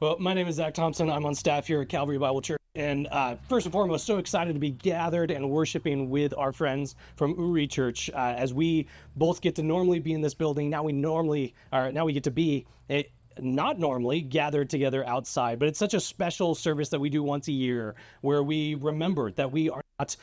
Well, my name is Zack Thompson. I'm on staff here at Calvary Bible Church. And first and foremost, so excited to be gathered and worshiping with our friends from Uri Church as we both get to normally be in this building. Now we get to be not normally gathered together outside, but it's such a special service that we do once a year where we remember that we are not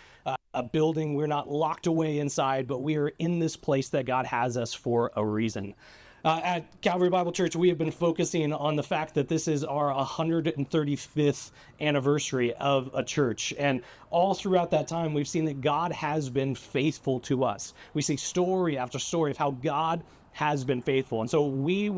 a building, we're not locked away inside, but we are in this place that God has us for a reason. At Calvary Bible Church, we have been focusing on the fact that this is our 135th anniversary of a church. And all throughout that time, we've seen that God has been faithful to us. We see story after story of how God has been faithful. And so we've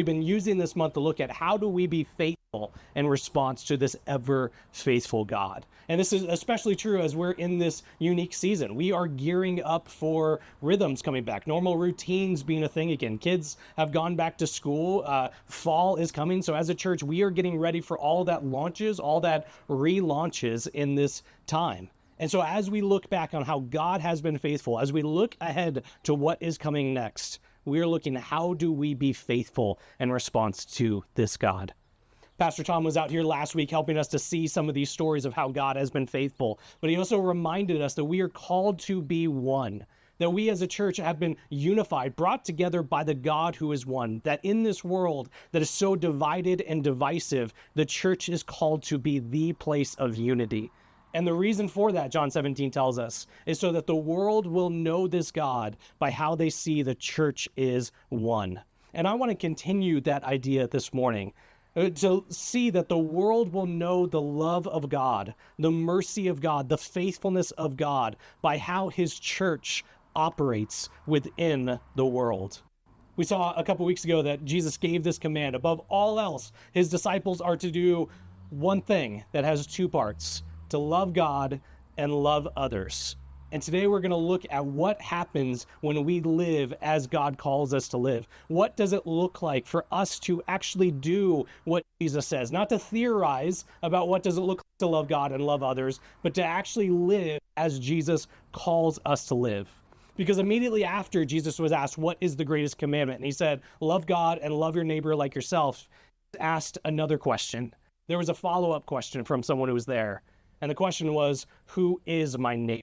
been using this month to look at how do we be faithful in response to this ever faithful God. And this is especially true as we're in this unique season. We are gearing up for rhythms coming back, normal routines being a thing again. Kids have gone back to school. Fall is coming. So as a church, we are getting ready for all that launches, all that relaunches in this time. And so as we look back on how God has been faithful, as we look ahead to what is coming next, we're looking at how do we be faithful in response to this God. Pastor Tom was out here last week helping us to see some of these stories of how God has been faithful, but he also reminded us that we are called to be one, that we as a church have been unified, brought together by the God who is one, that in this world that is so divided and divisive, the church is called to be the place of unity. And the reason for that, John 17 tells us, is so that the world will know this God by how they see the church is one. And I want to continue that idea this morning, to see that the world will know the love of God, the mercy of God, the faithfulness of God by how his church operates within the world. We saw a couple weeks ago that Jesus gave this command. Above all else, his disciples are to do one thing that has two parts: to love God and love others. And today we're going to look at what happens when we live as God calls us to live. What does it look like for us to actually do what Jesus says? Not to theorize about what does it look like to love God and love others, but to actually live as Jesus calls us to live. Because immediately after Jesus was asked, what is the greatest commandment? And he said, love God and love your neighbor like yourself. He asked another question. There was a follow-up question from someone who was there. And the question was, who is my neighbor?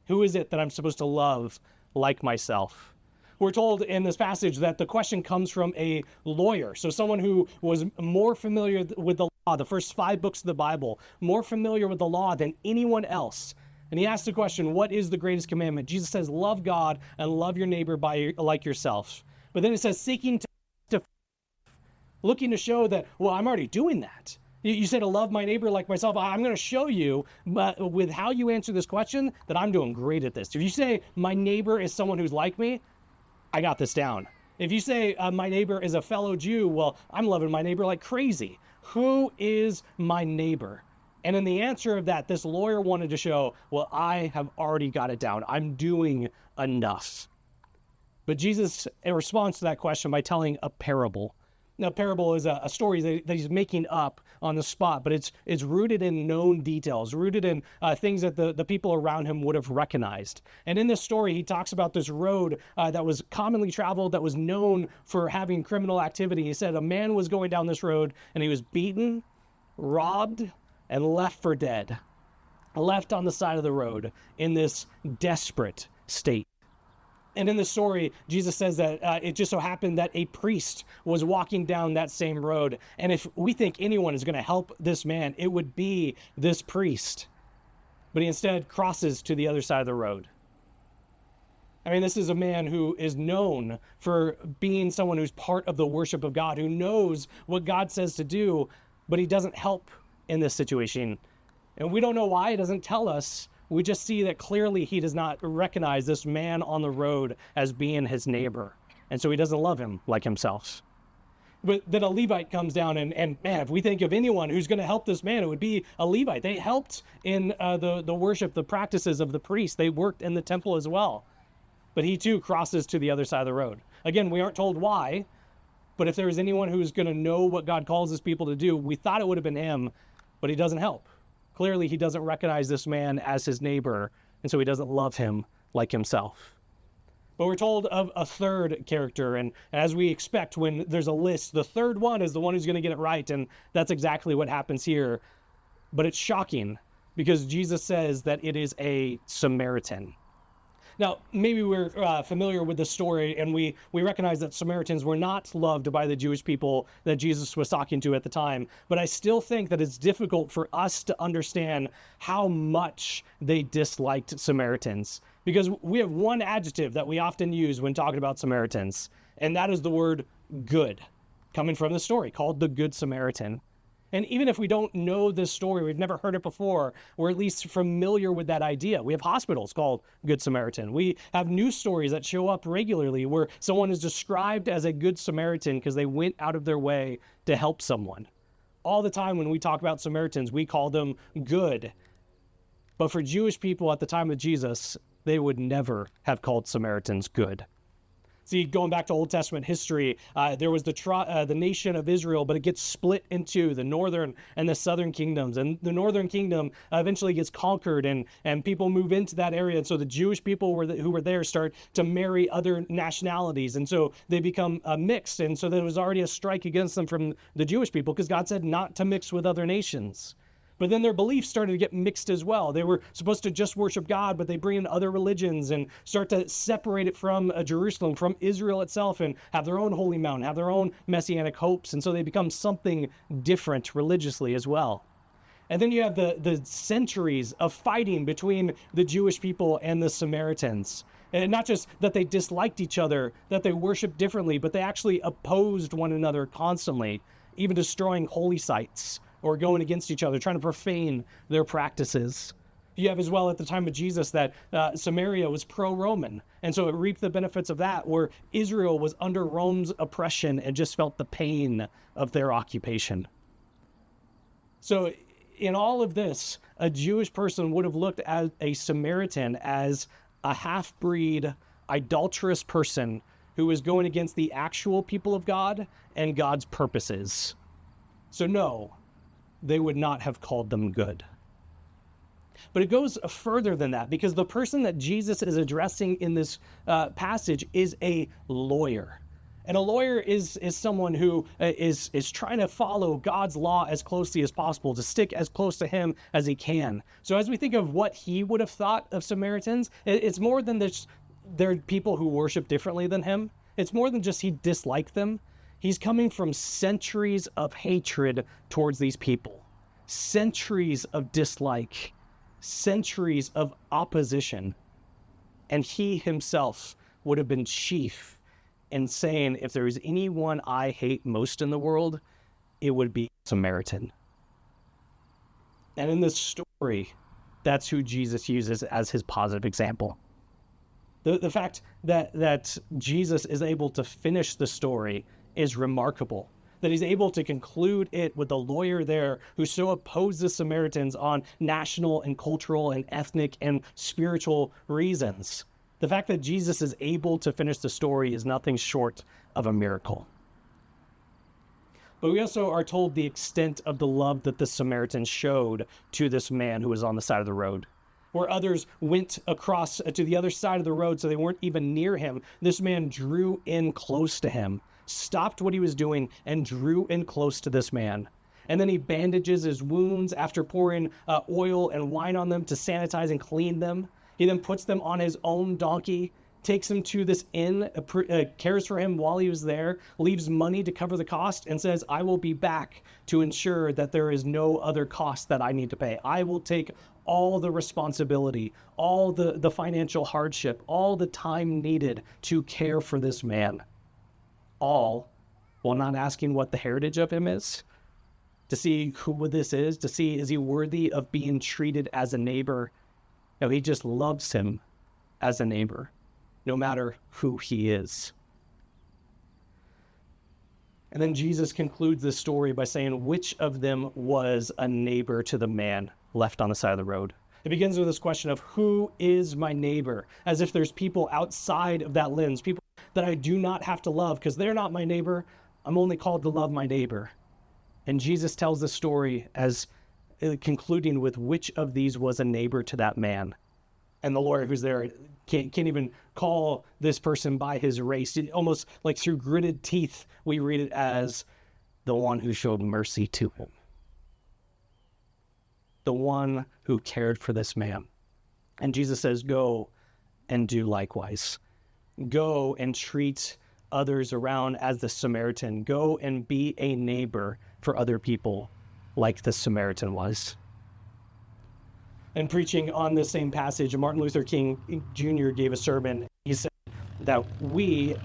Who is it that I'm supposed to love like myself? We're told in this passage that the question comes from a lawyer. So someone who was more familiar with the law, the first 5 books of the Bible, more familiar with the law than anyone else. And he asked the question, what is the greatest commandment? Jesus says, love God and love your neighbor like yourself. But then it says, looking to show that, well, I'm already doing that. You say to love my neighbor like myself. I'm going to show you, but with how you answer this question, that I'm doing great at this. If you say my neighbor is someone who's like me, I got this down. If you say my neighbor is a fellow Jew, well, I'm loving my neighbor like crazy. Who is my neighbor? And in the answer of that, this lawyer wanted to show, well, I have already got it down. I'm doing enough. But Jesus responds to that question by telling a parable. Now, parable is a story that he's making up on the spot, but it's rooted in known details, rooted in things that the people around him would have recognized. And in this story, he talks about this road that was commonly traveled, that was known for having criminal activity. He said a man was going down this road, and he was beaten, robbed, and left for dead, left on the side of the road in this desperate state. And in the story, Jesus says that it just so happened that a priest was walking down that same road. And if we think anyone is going to help this man, it would be this priest. But he instead crosses to the other side of the road. I mean, this is a man who is known for being someone who's part of the worship of God, who knows what God says to do, but he doesn't help in this situation. And we don't know why. It doesn't tell us. We just see that clearly he does not recognize this man on the road as being his neighbor. And so he doesn't love him like himself. But then a Levite comes down and man, if we think of anyone who's going to help this man, it would be a Levite. They helped in the worship, the practices of the priest. They worked in the temple as well. But he too crosses to the other side of the road. Again, we aren't told why, but if there is anyone who's going to know what God calls his people to do, we thought it would have been him, but he doesn't help. Clearly, he doesn't recognize this man as his neighbor, and so he doesn't love him like himself. But we're told of a third character, and as we expect when there's a list, the third one is the one who's going to get it right, and that's exactly what happens here. But it's shocking because Jesus says that it is a Samaritan. Now, maybe we're familiar with the story and we recognize that Samaritans were not loved by the Jewish people that Jesus was talking to at the time, but I still think that it's difficult for us to understand how much they disliked Samaritans, because we have one adjective that we often use when talking about Samaritans, and that is the word good, coming from the story called the Good Samaritan. And even if we don't know this story, we've never heard it before, we're at least familiar with that idea. We have hospitals called Good Samaritan. We have news stories that show up regularly where someone is described as a Good Samaritan because they went out of their way to help someone. All the time when we talk about Samaritans, we call them good. But for Jewish people at the time of Jesus, they would never have called Samaritans good. See, going back to Old Testament history, there was the nation of Israel, but it gets split into the northern and the southern kingdoms. And the northern kingdom eventually gets conquered, and people move into that area. And so the Jewish people who were there start to marry other nationalities. And so they become mixed. And so there was already a strike against them from the Jewish people because God said not to mix with other nations. But then their beliefs started to get mixed as well. They were supposed to just worship God, but they bring in other religions and start to separate it from Jerusalem, from Israel itself, and have their own holy mountain, have their own messianic hopes. And so they become something different religiously as well. And then you have the centuries of fighting between the Jewish people and the Samaritans. And not just that they disliked each other, that they worshiped differently, but they actually opposed one another constantly, even destroying holy sites, or going against each other, trying to profane their practices. You have as well at the time of Jesus that Samaria was pro-Roman, and so it reaped the benefits of that, where Israel was under Rome's oppression and just felt the pain of their occupation. So in all of this, a Jewish person would have looked at a Samaritan as a half-breed, idolatrous person who was going against the actual people of God and God's purposes. So no, they would not have called them good. But it goes further than that, because the person that Jesus is addressing in this passage is a lawyer. And a lawyer is someone who is trying to follow God's law as closely as possible, to stick as close to him as he can. So as we think of what he would have thought of Samaritans, it's more than this, they're people who worship differently than him. It's more than just he disliked them. He's coming from centuries of hatred towards these people, centuries of dislike, centuries of opposition. And he himself would have been chief in saying, if there is anyone I hate most in the world, it would be Samaritan. And in this story, that's who Jesus uses as his positive example. The fact that Jesus is able to finish the story is remarkable, that he's able to conclude it with the lawyer there who so opposed the Samaritans on national and cultural and ethnic and spiritual reasons. The fact that Jesus is able to finish the story is nothing short of a miracle. But we also are told the extent of the love that the Samaritans showed to this man who was on the side of the road. Where others went across to the other side of the road so they weren't even near him, this man drew in close to him, stopped what he was doing, and drew in close to this man. And then he bandages his wounds after pouring oil and wine on them to sanitize and clean them. He then puts them on his own donkey, takes him to this inn, cares for him while he was there, leaves money to cover the cost, and says, I will be back to ensure that there is no other cost that I need to pay. I will take all the responsibility, all the financial hardship, all the time needed to care for this man. All while not asking what the heritage of him is, to see who this is, to see is he worthy of being treated as a neighbor. No, he just loves him as a neighbor, no matter who he is. And then Jesus concludes this story by saying, which of them was a neighbor to the man left on the side of the road? It begins with this question of, who is my neighbor? As if there's people outside of that lens, people that I do not have to love because they're not my neighbor. I'm only called to love my neighbor. And Jesus tells the story as concluding with which of these was a neighbor to that man. And the lawyer who's there can't even call this person by his race. It, almost like through gritted teeth, we read it as the one who showed mercy to him. The one who cared for this man. And Jesus says, go and do likewise. Go and treat others around as the Samaritan. Go and be a neighbor for other people like the Samaritan was. And preaching on this same passage, Martin Luther King Jr. gave a sermon. He said that we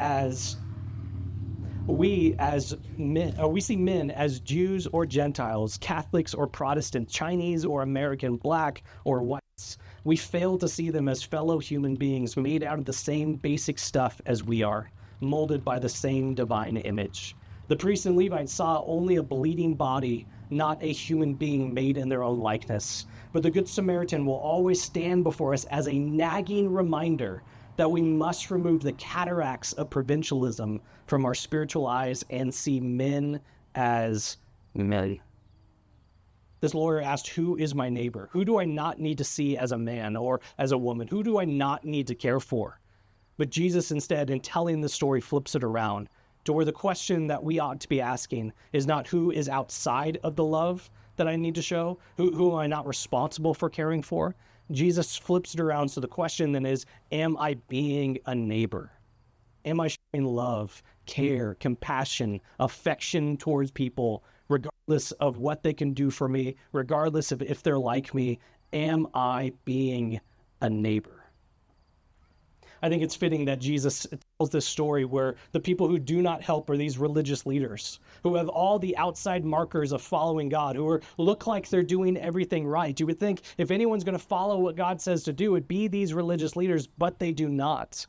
see men as Jews or Gentiles, Catholics or Protestants, Chinese or American, black or whites. We fail to see them as fellow human beings made out of the same basic stuff as we are, molded by the same divine image. The priests and Levites saw only a bleeding body, not a human being made in their own likeness. But the Good Samaritan will always stand before us as a nagging reminder that we must remove the cataracts of provincialism from our spiritual eyes and see men as men. This lawyer asked, who is my neighbor? Who do I not need to see as a man or as a woman? Who do I not need to care for? But Jesus instead, in telling the story, flips it around to where the question that we ought to be asking is not who is outside of the love that I need to show, who am I not responsible for caring for? Jesus flips it around. So the question then is, am I being a neighbor? Am I showing love, care, compassion, affection towards people, regardless of what they can do for me, regardless of if they're like me? Am I being a neighbor? I think it's fitting that Jesus tells this story where the people who do not help are these religious leaders who have all the outside markers of following God, who look like they're doing everything right. You would think if anyone's going to follow what God says to do, it'd be these religious leaders, but they do not.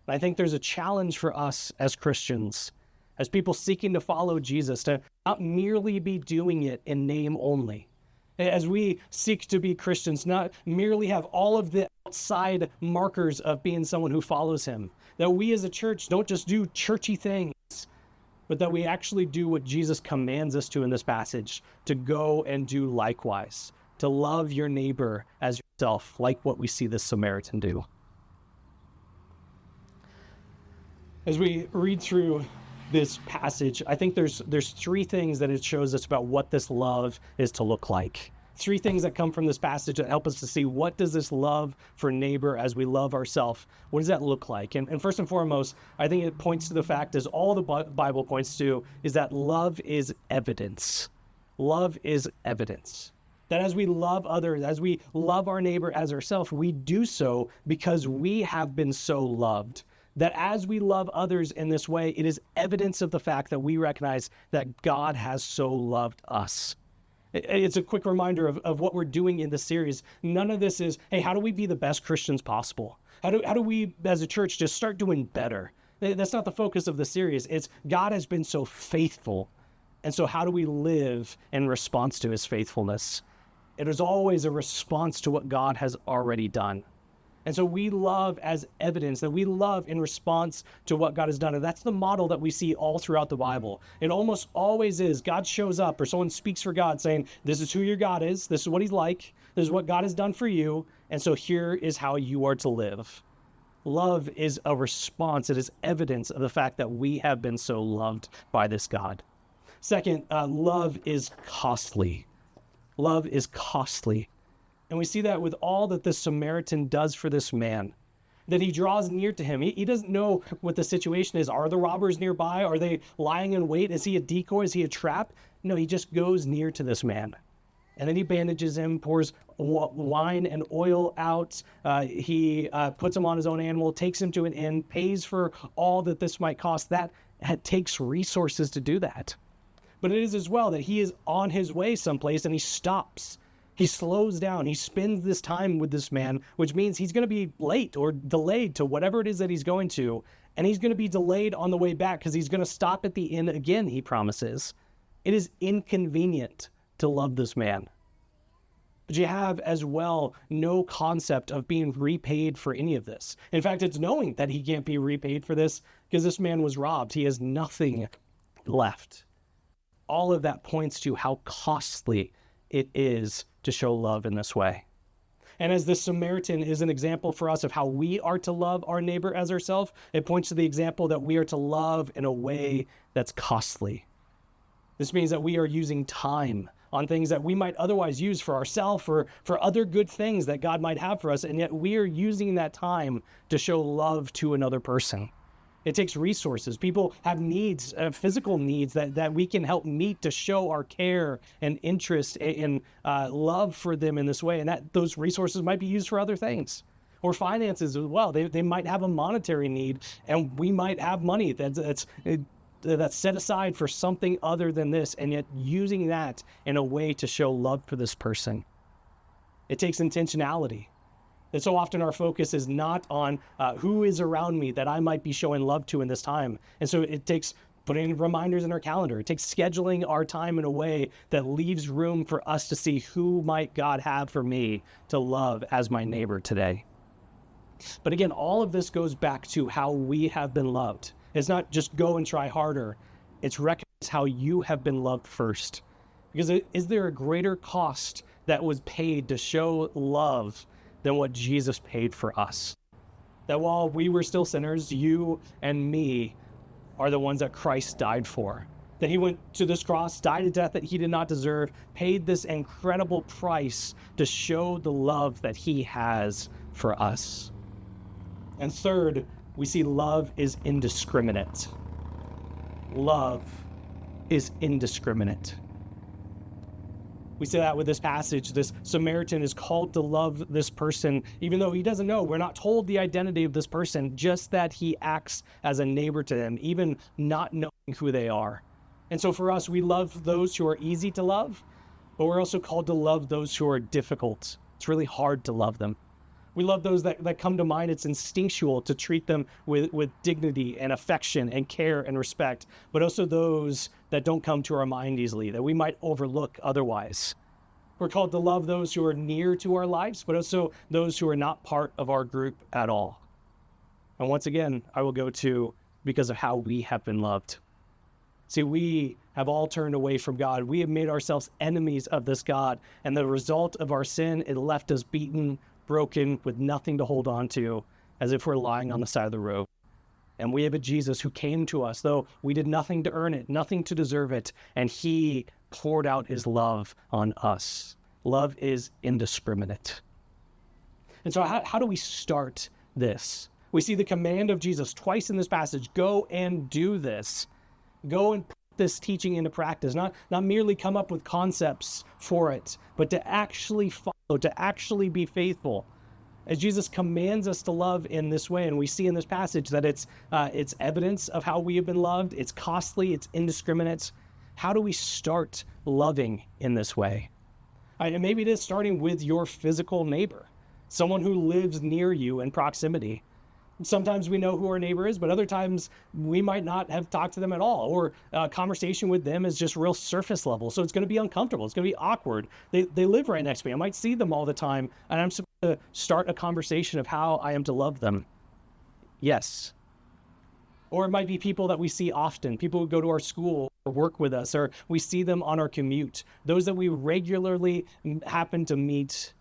And I think there's a challenge for us as Christians, as people seeking to follow Jesus, to not merely be doing it in name only. As we seek to be Christians, not merely have all of the outside markers of being someone who follows him. That we as a church don't just do churchy things, but that we actually do what Jesus commands us to in this passage, to go and do likewise, to love your neighbor as yourself, like what we see this Samaritan do. As we read through this passage, I think there's three things that it shows us about what this love is to look like. Three things that come from this passage that help us to see what does this love for neighbor as we love ourselves, what does that look like? And first and foremost, I think it points to the fact, as all the Bible points to, is that love is evidence. Love is evidence. That as we love others, as we love our neighbor as ourselves, we do so because we have been so loved. That as we love others in this way, it is evidence of the fact that we recognize that God has so loved us. It's a quick reminder of what we're doing in this series. None of this is, hey, how do we be the best Christians possible? How do we, as a church, just start doing better? That's not the focus of the series. It's God has been so faithful. And so how do we live in response to his faithfulness? It is always a response to what God has already done. And so we love as evidence, that we love in response to what God has done. And that's the model that we see all throughout the Bible. It almost always is God shows up or someone speaks for God saying, this is who your God is. This is what he's like. This is what God has done for you. And so here is how you are to live. Love is a response. It is evidence of the fact that we have been so loved by this God. Second, love is costly. Love is costly. And we see that with all that the Samaritan does for this man, that he draws near to him. He doesn't know what the situation is. Are the robbers nearby? Are they lying in wait? Is he a decoy? Is he a trap? No, he just goes near to this man. And then he bandages him, pours wine and oil out. He puts him on his own animal, takes him to an inn, pays for all that this might cost. That takes resources to do that. But it is as well that he is on his way someplace and he stops. He slows down. He spends this time with this man, which means he's going to be late or delayed to whatever it is that he's going to. And he's going to be delayed on the way back because he's going to stop at the inn again, he promises. It is inconvenient to love this man. But you have as well no concept of being repaid for any of this. In fact, it's knowing that he can't be repaid for this because this man was robbed. He has nothing left. All of that points to how costly it is to show love in this way. And as this Samaritan is an example for us of how we are to love our neighbor as ourselves, it points to the example that we are to love in a way that's costly. This means that we are using time on things that we might otherwise use for ourselves or for other good things that God might have for us, and yet we are using that time to show love to another person. It takes resources. People have needs, physical needs that we can help meet to show our care and interest and love for them in this way. And that those resources might be used for other things. Or finances as well. They might have a monetary need, and we might have money that's set aside for something other than this, and yet using that in a way to show love for this person. It takes intentionality. And so often our focus is not on who is around me that I might be showing love to in this time. And so it takes putting reminders in our calendar. It takes scheduling our time in a way that leaves room for us to see who might God have for me to love as my neighbor today. But again, all of this goes back to how we have been loved. It's not just go and try harder. It's recognize how you have been loved first. Because is there a greater cost that was paid to show love than what Jesus paid for us? That while we were still sinners, you and me are the ones that Christ died for. That he went to this cross, died a death that he did not deserve, paid this incredible price to show the love that he has for us. And third, we see love is indiscriminate. Love is indiscriminate. We see that with this passage. This Samaritan is called to love this person, even though he doesn't know. We're not told the identity of this person, just that he acts as a neighbor to them, even not knowing who they are. And so for us, we love those who are easy to love, but we're also called to love those who are difficult. It's really hard to love them. We love those that come to mind. It's instinctual to treat them with dignity and affection and care and respect, but also those that don't come to our mind easily, that we might overlook otherwise. We're called to love those who are near to our lives, but also those who are not part of our group at all. And once again, I will go to because of how we have been loved. See, we have all turned away from God. We have made ourselves enemies of this God, and the result of our sin, it left us beaten, broken, with nothing to hold on to, as if we're lying on the side of the road. And we have a Jesus who came to us, though we did nothing to earn it, nothing to deserve it, and he poured out his love on us. Love is indiscriminate. And so how do we start this? We see the command of Jesus twice in this passage: go and do this. Go and put this teaching into practice, not merely come up with concepts for it, but to actually follow, to actually be faithful. As Jesus commands us to love in this way, and we see in this passage that it's evidence of how we have been loved, it's costly, it's indiscriminate. How do we start loving in this way? And maybe it is starting with your physical neighbor, someone who lives near you in proximity. Sometimes we know who our neighbor is, but other times we might not have talked to them at all, or a conversation with them is just real surface level. So it's going to be uncomfortable. It's going to be awkward. They live right next to me. I might see them all the time, and I'm supposed to start a conversation of how I am to love them. Yes. Or it might be people that we see often, people who go to our school or work with us, or we see them on our commute, those that we regularly happen to meet.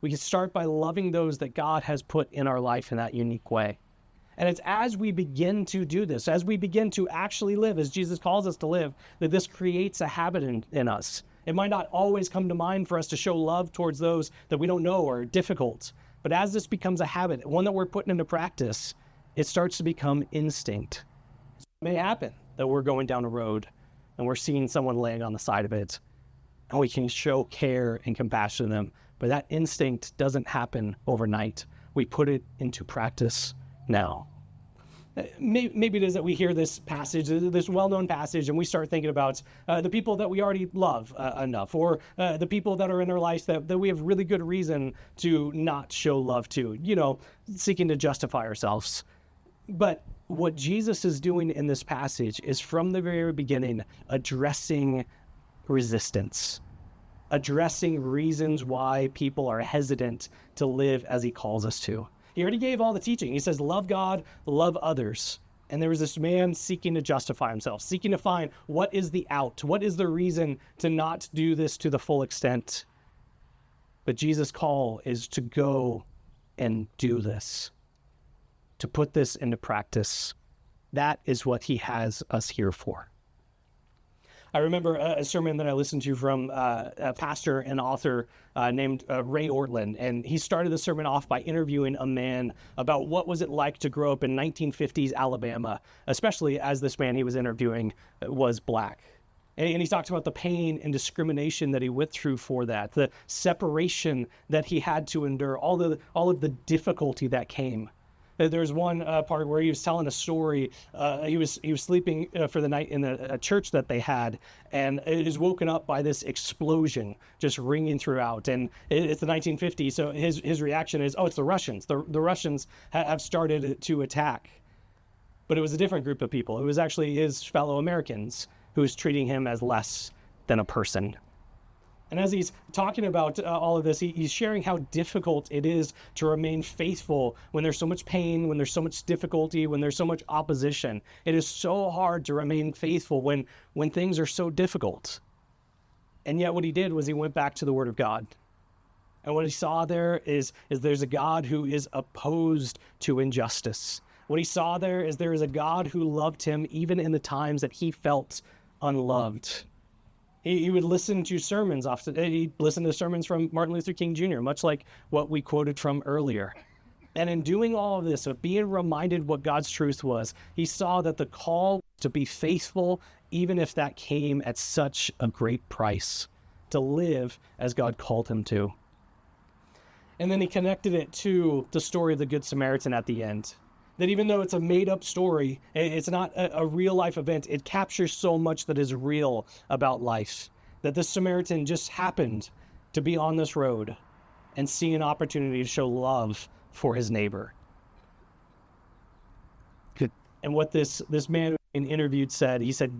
We can start by loving those that God has put in our life in that unique way. And it's as we begin to do this, as we begin to actually live as Jesus calls us to live, that this creates a habit in us. It might not always come to mind for us to show love towards those that we don't know or are difficult. But as this becomes a habit, one that we're putting into practice, it starts to become instinct. It may happen that we're going down a road and we're seeing someone laying on the side of it, and we can show care and compassion to them. But that instinct doesn't happen overnight. We put it into practice now. Maybe it is that we hear this passage, this well-known passage, and we start thinking about the people that we already love enough, or the people that are in our life that we have really good reason to not show love to, seeking to justify ourselves. But what Jesus is doing in this passage is from the very beginning addressing resistance, addressing reasons why people are hesitant to live as he calls us to. He already gave all the teaching. He says, love God, love others. And there was this man seeking to justify himself, seeking to find what is the out, what is the reason to not do this to the full extent. But Jesus' call is to go and do this, to put this into practice. That is what he has us here for. I remember a sermon that I listened to from a pastor and author named Ray Ortlund, and he started the sermon off by interviewing a man about what was it like to grow up in 1950s Alabama, especially as this man he was interviewing was black. And he talked about the pain and discrimination that he went through for that, the separation that he had to endure, all of the difficulty that came. There's one part where he was telling a story. He was sleeping for the night in a church that they had, and it is woken up by this explosion just ringing throughout. And it's the 1950s, so his reaction is, "Oh, it's the Russians. The Russians have started to attack." But it was a different group of people. It was actually his fellow Americans who was treating him as less than a person. And as he's talking about all of this, he's sharing how difficult it is to remain faithful when there's so much pain, when there's so much difficulty, when there's so much opposition. It is so hard to remain faithful when things are so difficult. And yet what he did was he went back to the Word of God. And what he saw there is there's a God who is opposed to injustice. What he saw there is a God who loved him even in the times that he felt unloved. He would listen to sermons often. He'd listen to sermons from Martin Luther King Jr., much like what we quoted from earlier. And in doing all of this, of being reminded what God's truth was, he saw that the call to be faithful, even if that came at such a great price, to live as God called him to. And then he connected it to the story of the Good Samaritan at the end. That even though it's a made-up story, it's not a real-life event, it captures so much that is real about life. That this Samaritan just happened to be on this road and see an opportunity to show love for his neighbor. And what this man in interviewed said, he said,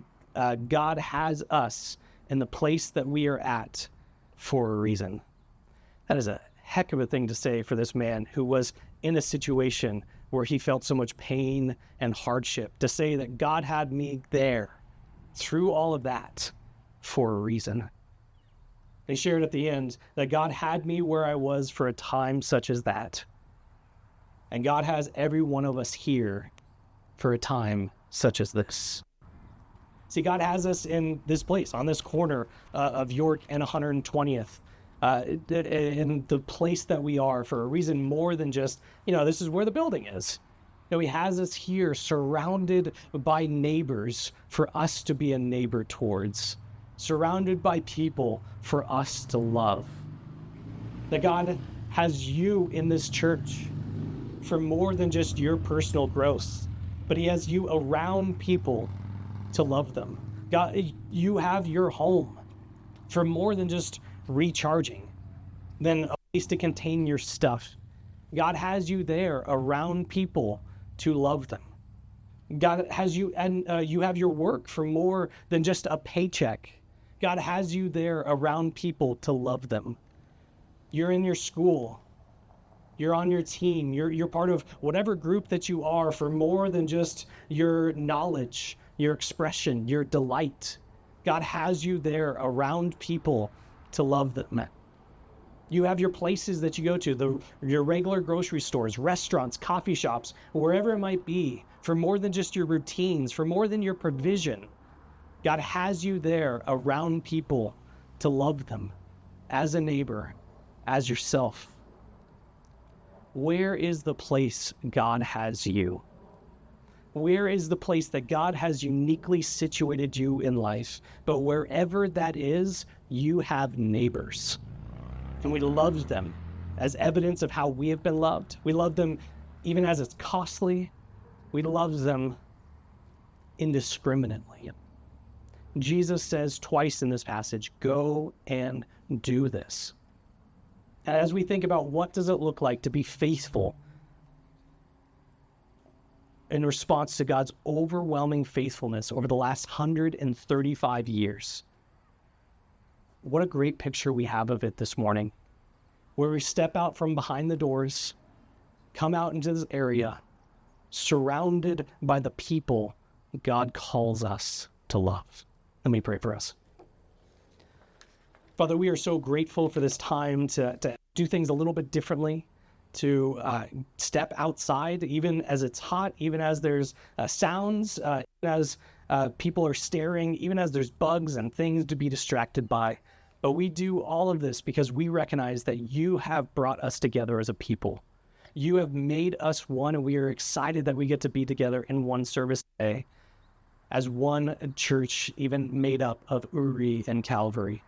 God has us in the place that we are at for a reason. That is a heck of a thing to say for this man who was in a situation where he felt so much pain and hardship, to say that God had me there through all of that for a reason. They shared at the end that God had me where I was for a time such as that. And God has every one of us here for a time such as this. See, God has us in this place, on this corner of York and 120th. In the place that we are for a reason more than just, this is where the building is. He has us here surrounded by neighbors for us to be a neighbor towards, surrounded by people for us to love. That God has you in this church for more than just your personal growth, but he has you around people to love them. God, you have your home for more than just recharging, than a place to contain your stuff. God has you there around people to love them. God has you, and you have your work for more than just a paycheck. God has you there around people to love them. You're in your school. You're on your team. You're part of whatever group that you are for more than just your knowledge, your expression, your delight. God has you there around people to love them. You have your places that you go to, your regular grocery stores, restaurants, coffee shops, wherever it might be, for more than just your routines, for more than your provision. God has you there around people to love them as a neighbor, as yourself. Where is the place God has you? Where is the place that God has uniquely situated you in life? But wherever that is, you have neighbors. And we love them as evidence of how we have been loved. We love them even as it's costly. We love them indiscriminately. Jesus says twice in this passage, go and do this. And as we think about what does it look like to be faithful in response to God's overwhelming faithfulness over the last 135 years. What a great picture we have of it this morning, where we step out from behind the doors, come out into this area, surrounded by the people God calls us to love. Let me pray for us. Father, we are so grateful for this time to do things a little bit differently, to step outside, even as it's hot, even as there's sounds, even as people are staring, even as there's bugs and things to be distracted by. But we do all of this because we recognize that you have brought us together as a people. You have made us one, and we are excited that we get to be together in one service today as one church, even made up of Uri and Calvary.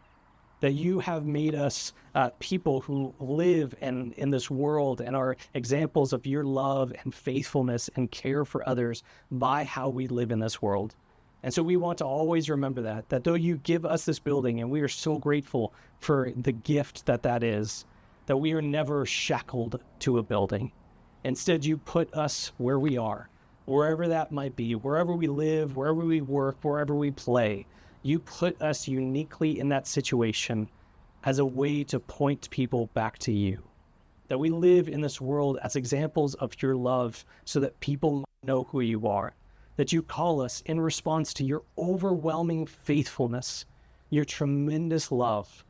That you have made us people who live in this world and are examples of your love and faithfulness and care for others by how we live in this world. And so we want to always remember that though you give us this building, and we are so grateful for the gift that is, that we are never shackled to a building. Instead, you put us where we are, wherever that might be, wherever we live, wherever we work, wherever we play. You put us uniquely in that situation as a way to point people back to you. That we live in this world as examples of your love so that people know who you are. That you call us in response to your overwhelming faithfulness, your tremendous love,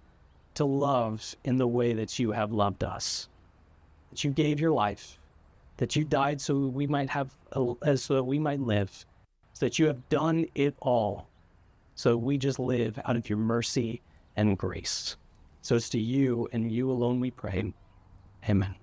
to love in the way that you have loved us. That you gave your life, that you died so we might have, so that we might live, so that you have done it all. So we just live out of your mercy and grace. So it's to you and you alone we pray. Amen.